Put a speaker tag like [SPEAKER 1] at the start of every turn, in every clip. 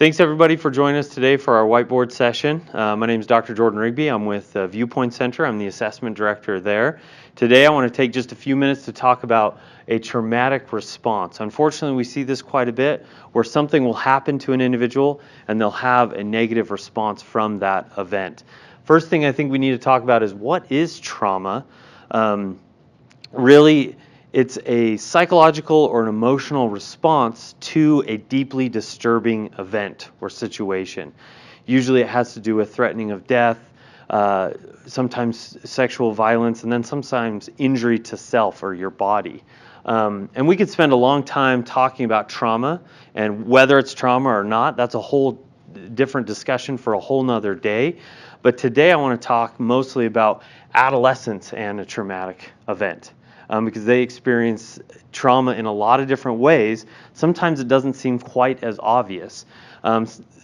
[SPEAKER 1] Thanks everybody for joining us today for our whiteboard session. My name is Dr. Jordan Rigby. I'm with ViewPoint Center. I'm the assessment director there. Today I want to take just a few minutes to talk about a traumatic response. Unfortunately, we see this quite a bit where something will happen to an individual and they'll have a negative response from that event. First thing I think we need to talk about is what is trauma? Really, it's a psychological or an emotional response to a deeply disturbing event or situation. Usually it has to do with threatening of death, sometimes sexual violence, and then sometimes injury to self or your body. And we could spend a long time talking about trauma and whether it's trauma or not. That's a whole different discussion for a whole nother day. But today I want to talk mostly about adolescents and a traumatic event. Because they experience trauma in a lot of different ways. Sometimes it doesn't seem quite as obvious.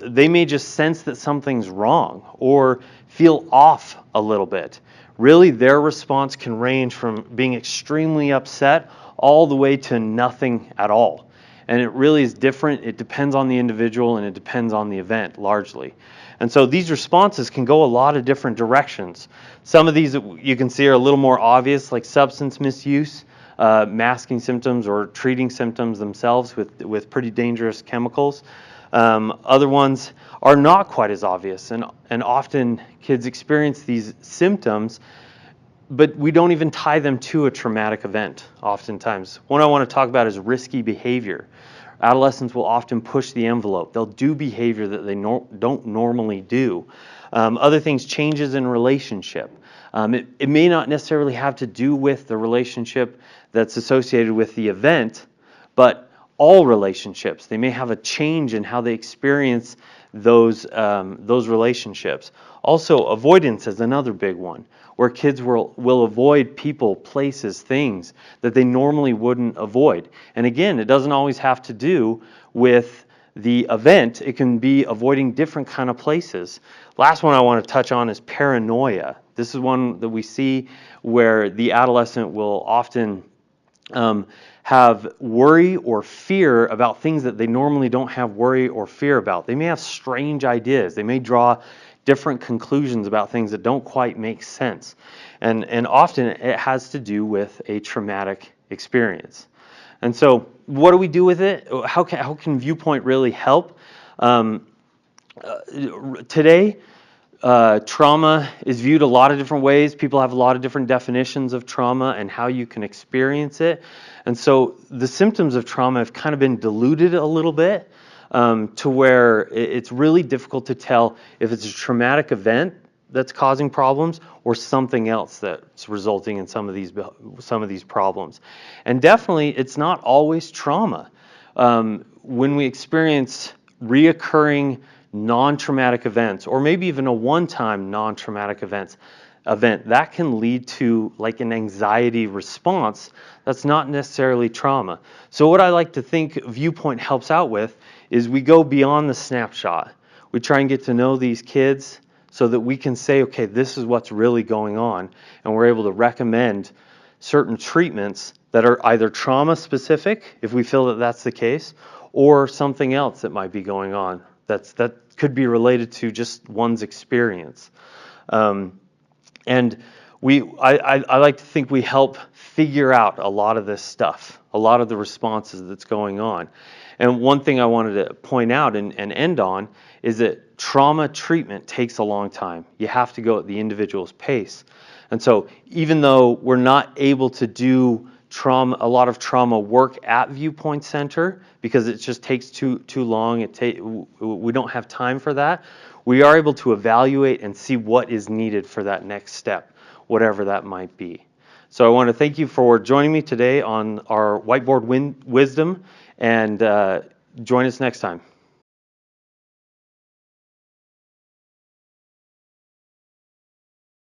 [SPEAKER 1] They may just sense that something's wrong or feel off a little bit. Really, their response can range from being extremely upset all the way to nothing at all. And it really is different. It depends on the individual and it depends on the event largely. And so these responses can go a lot of different directions. Some of these you can see are a little more obvious, like substance misuse, masking symptoms or treating symptoms themselves with pretty dangerous chemicals. Other ones are not quite as obvious, and often kids experience these symptoms, but we don't even tie them to a traumatic event oftentimes. One I want to talk about is risky behavior. Adolescents will often push the envelope. They'll do behavior that they don't normally do. Other things, changes in relationship. It may not necessarily have to do with the relationship that's associated with the event, but all relationships. They may have a change in how they experience those relationships. Also, avoidance is another big one, where kids will avoid people, places, things that they normally wouldn't avoid. And again, it doesn't always have to do with the event. It can be avoiding different kind of places. Last one I want to touch on is paranoia. This is one that we see where the adolescent will often have worry or fear about things that they normally don't have worry or fear about. They may have strange ideas. They may draw different conclusions about things that don't quite make sense. And often it has to do with a traumatic experience. And so what do we do with it? How can Viewpoint really help? Today, trauma is viewed a lot of different ways. People have a lot of different definitions of trauma and how you can experience it. And so the symptoms of trauma have kind of been diluted a little bit to where it's really difficult to tell if it's a traumatic event that's causing problems or something else that's resulting in some of these problems. And definitely, it's not always trauma. When we experience reoccurring non-traumatic events, or maybe even a one-time non-traumatic event, that can lead to like an anxiety response that's not necessarily trauma. So what I like to think Viewpoint helps out with is we go beyond the snapshot. We try and get to know these kids so that we can say, okay, this is what's really going on, and we're able to recommend certain treatments that are either trauma specific, if we feel that that's the case, or something else that might be going on that could be related to just one's experience. And I like to think we help figure out a lot of this stuff, a lot of the responses that's going on. And one thing I wanted to point out and end on is that trauma treatment takes a long time. You have to go at the individual's pace. And so even though we're not able to do a lot of trauma work at ViewPoint Center because it just takes too long, we don't have time for that, we are able to evaluate and see what is needed for that next step, whatever that might be. So I want to thank you for joining me today on our Whiteboard Wisdom, and join us next time.